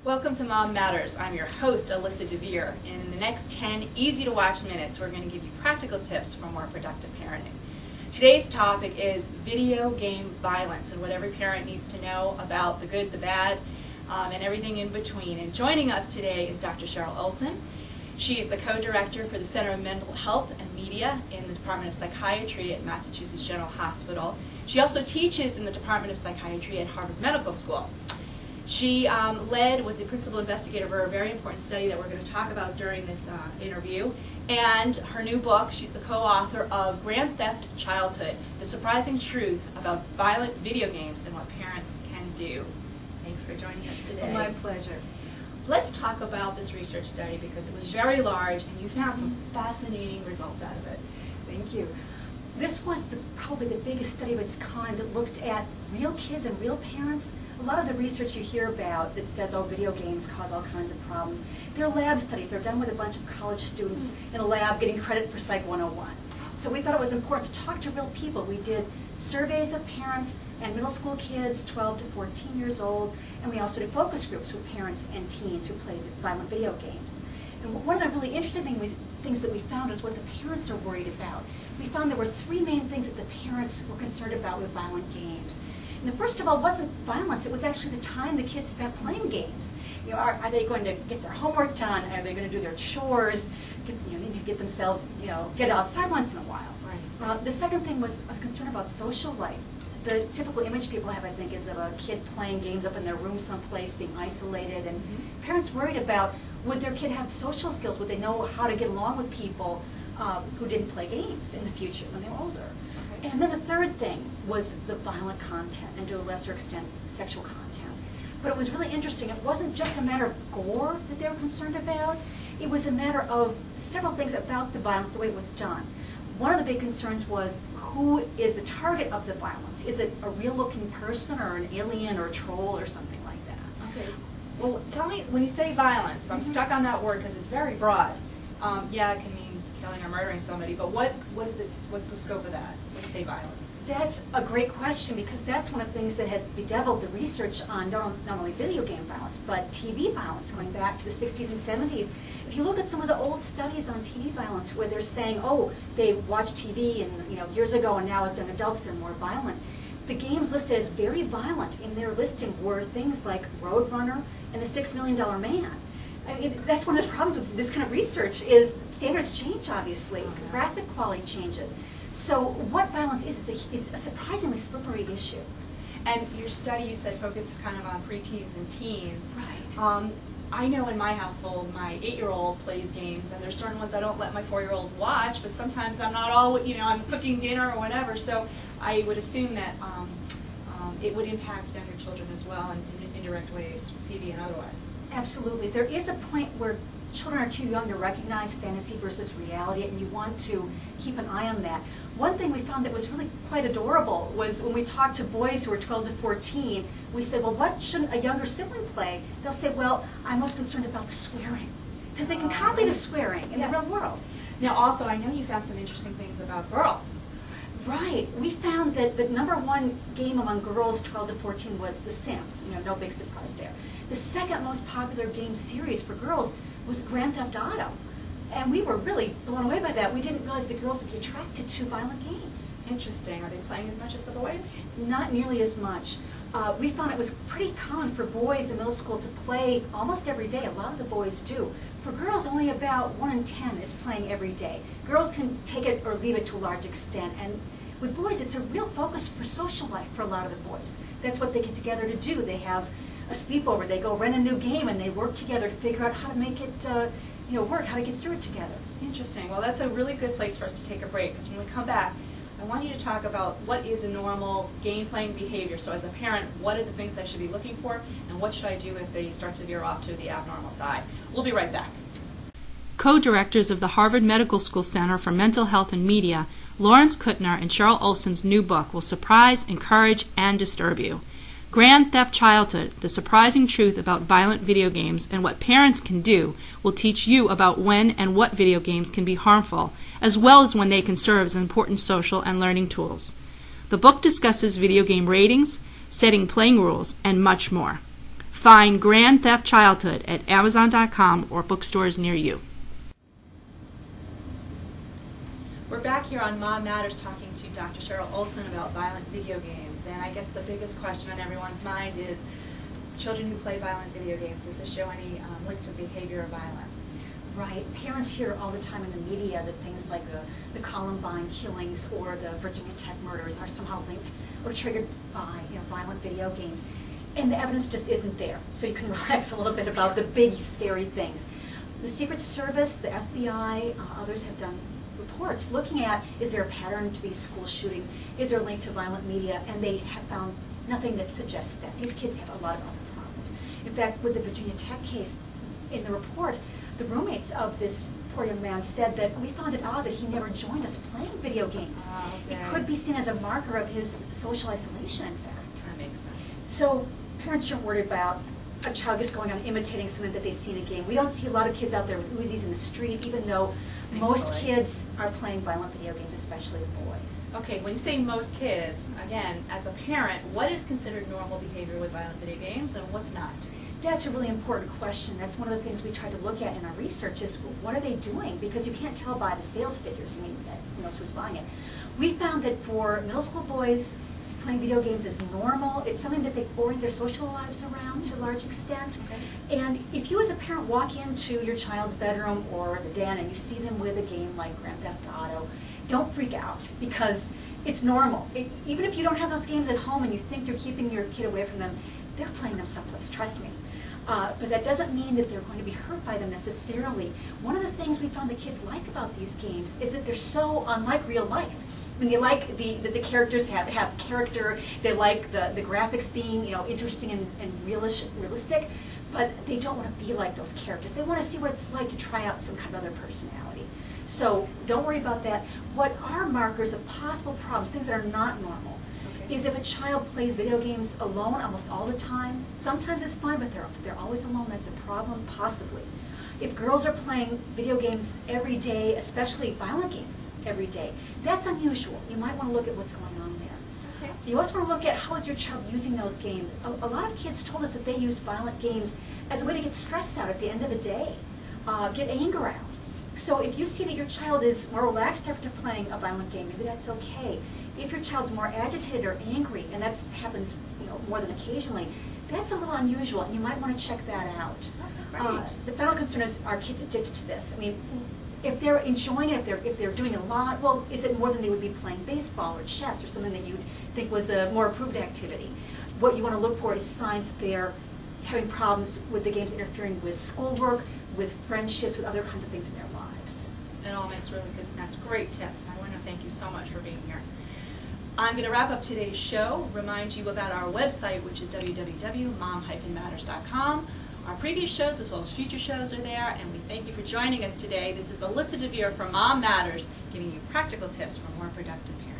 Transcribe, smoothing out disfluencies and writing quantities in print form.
Welcome to Mom Matters. I'm your host, Alyssa Dver. In the next 10 easy-to-watch minutes, we're going to give you practical tips for more productive parenting. Today's topic is video game violence and what every parent needs to know about the good, the bad, and everything in between. And joining us today is Dr. Cheryl Olson. She is the co-director for the Center of Mental Health and Media in the Department of Psychiatry at Massachusetts General Hospital. She also teaches in the Department of Psychiatry at Harvard Medical School. She was the principal investigator for a very important study that we're going to talk about during this interview. And her new book, she's the co-author of Grand Theft Childhood, The Surprising Truth About Violent Video Games and What Parents Can Do. Thanks for joining us today. My pleasure. Let's talk about this research study because it was very large and you found some fascinating results out of it. Thank you. This was probably the biggest study of its kind that looked at real kids and real parents. A lot of the research you hear about that says, oh, video games cause all kinds of problems, they're lab studies. They're done with a bunch of college students in a lab getting credit for Psych 101. So we thought it was important to talk to real people. We did surveys of parents and middle school kids, 12 to 14 years old, and we also did focus groups with parents and teens who played violent video games. And one of the really interesting things that we found is what the parents are worried about. We found there were three main things that the parents were concerned about with violent games. And the first of all wasn't violence, it was actually the time the kids spent playing games. You know, are they going to get their homework done? Are they going to do their chores? Need to get themselves, get outside once in a while. Right. The second thing was a concern about social life. The typical image people have, I think, is of a kid playing games up in their room someplace, being isolated, and parents worried about, would their kid have social skills? Would they know how to get along with people who didn't play games in the future when they were older? Okay. And then the third thing was the violent content, and to a lesser extent, sexual content. But it was really interesting. It wasn't just a matter of gore that they were concerned about. It was a matter of several things about the violence, the way it was done. One of the big concerns was, who is the target of the violence? Is it a real-looking person or an alien or a troll or something like that? Okay. Well, tell me, when you say violence, I'm stuck on that word because it's very broad. Yeah, it can mean killing or murdering somebody, but what is it? What's the scope of that when you say violence? That's a great question because that's one of the things that has bedeviled the research on not only video game violence, but TV violence going back to the 60s and 70s. If you look at some of the old studies on TV violence where they're saying, oh, they watched TV and years ago and now as young adults they're more violent. The games listed as very violent in their listing were things like Roadrunner and the $6 Million Man. I mean, that's one of the problems with this kind of research is standards change, obviously. Graphic quality changes. So what violence is a surprisingly slippery issue. And your study, you said, focused kind of on preteens and teens. Right. I know in my household, my 8-year-old plays games, and there's certain ones I don't let my 4-year-old watch, but sometimes I'm not all, I'm cooking dinner or whatever, so I would assume that it would impact younger children as well in indirect ways, TV and otherwise. Absolutely. There is a point where children are too young to recognize fantasy versus reality, and you want to keep an eye on that. One thing we found that was really quite adorable was when we talked to boys who were 12 to 14, we said, well, what shouldn't a younger sibling play? They'll say, well, I'm most concerned about the swearing, because they can copy the swearing in the real world. Now, also, I know you found some interesting things about girls. Right. We found that the #1 game among girls 12 to 14 was The Sims. No big surprise there. The second most popular game series for girls was Grand Theft Auto. And we were really blown away by that. We didn't realize the girls would be attracted to violent games. Interesting. Are they playing as much as the boys? Not nearly as much. We found it was pretty common for boys in middle school to play almost every day. A lot of the boys do. For girls, only about 1 in 10 is playing every day. Girls can take it or leave it to a large extent. And with boys, it's a real focus for social life for a lot of the boys. That's what they get together to do. They have a sleepover. They go rent a new game, and they work together to figure out how to make it work, how to get through it together. Interesting. Well, that's a really good place for us to take a break, because when we come back, I want you to talk about what is a normal game-playing behavior. So as a parent, what are the things I should be looking for, and what should I do if they start to veer off to the abnormal side? We'll be right back. Co-directors of the Harvard Medical School Center for Mental Health and Media, Lawrence Kuttner and Cheryl Olson's new book will surprise, encourage, and disturb you. Grand Theft Childhood, The Surprising Truth About Violent Video Games and What Parents Can Do, will teach you about when and what video games can be harmful, as well as when they can serve as important social and learning tools. The book discusses video game ratings, setting playing rules, and much more. Find Grand Theft Childhood at Amazon.com or bookstores near you. We're back here on Mom Matters talking to Dr. Cheryl Olson about violent video games, and I guess the biggest question on everyone's mind is children who play violent video games, does this show any link to behavior or violence? Right. Parents hear all the time in the media that things like the Columbine killings or the Virginia Tech murders are somehow linked or triggered by violent video games. And the evidence just isn't there. So you can relax a little bit about the big, scary things. The Secret Service, the FBI, others have done reports looking at, is there a pattern to these school shootings? Is there a link to violent media? And they have found nothing that suggests that. These kids have a lot of other problems. In fact, with the Virginia Tech case, in the report, the roommates of this poor young man said that we found it odd that he never joined us playing video games. Oh, okay. It could be seen as a marker of his social isolation, in fact. That makes sense. So parents are worried about a child just going on imitating something that they see in a game. We don't see a lot of kids out there with Uzis in the street, even though most kids are playing violent video games, especially the boys. Okay, when you say most kids, again, as a parent, what is considered normal behavior with violent video games and what's not? That's a really important question. That's one of the things we try to look at in our research is what are they doing? Because you can't tell by the sales figures, who knows who's buying it. We found that for middle school boys, playing video games is normal. It's something that they orient their social lives around to a large extent. Okay. And if you as a parent walk into your child's bedroom or the den and you see them with a game like Grand Theft Auto, don't freak out because it's normal. Even if you don't have those games at home and you think you're keeping your kid away from them, they're playing them someplace, trust me. But that doesn't mean that they're going to be hurt by them necessarily. One of the things we found the kids like about these games is that they're so unlike real life. I mean, they like that the characters have character. They like the graphics being interesting and realistic, but they don't want to be like those characters. They want to see what it's like to try out some kind of other personality. So don't worry about that. What are markers of possible problems, things that are not normal, is if a child plays video games alone almost all the time. Sometimes it's fine, but they're always alone. That's a problem, possibly. If girls are playing video games every day, especially violent games every day, that's unusual. You might want to look at what's going on there. Okay. You also want to look at how is your child using those games. A lot of kids told us that they used violent games as a way to get stress out at the end of a day, get anger out. So if you see that your child is more relaxed after playing a violent game, maybe that's okay. If your child's more agitated or angry, and that happens more than occasionally, that's a little unusual, and you might want to check that out. Right. The final concern is, are kids addicted to this? I mean, if they're enjoying it, if they're doing it a lot, well, is it more than they would be playing baseball or chess or something that you'd think was a more approved activity? What you want to look for is signs that they're having problems with the games interfering with schoolwork, with friendships, with other kinds of things in their lives. It all makes really good sense. Great tips. I want to thank you so much for being here. I'm going to wrap up today's show, remind you about our website, which is www.mom-matters.com. Our previous shows as well as future shows are there, and we thank you for joining us today. This is Alyssa Dver from Mom Matters, giving you practical tips for more productive parenting.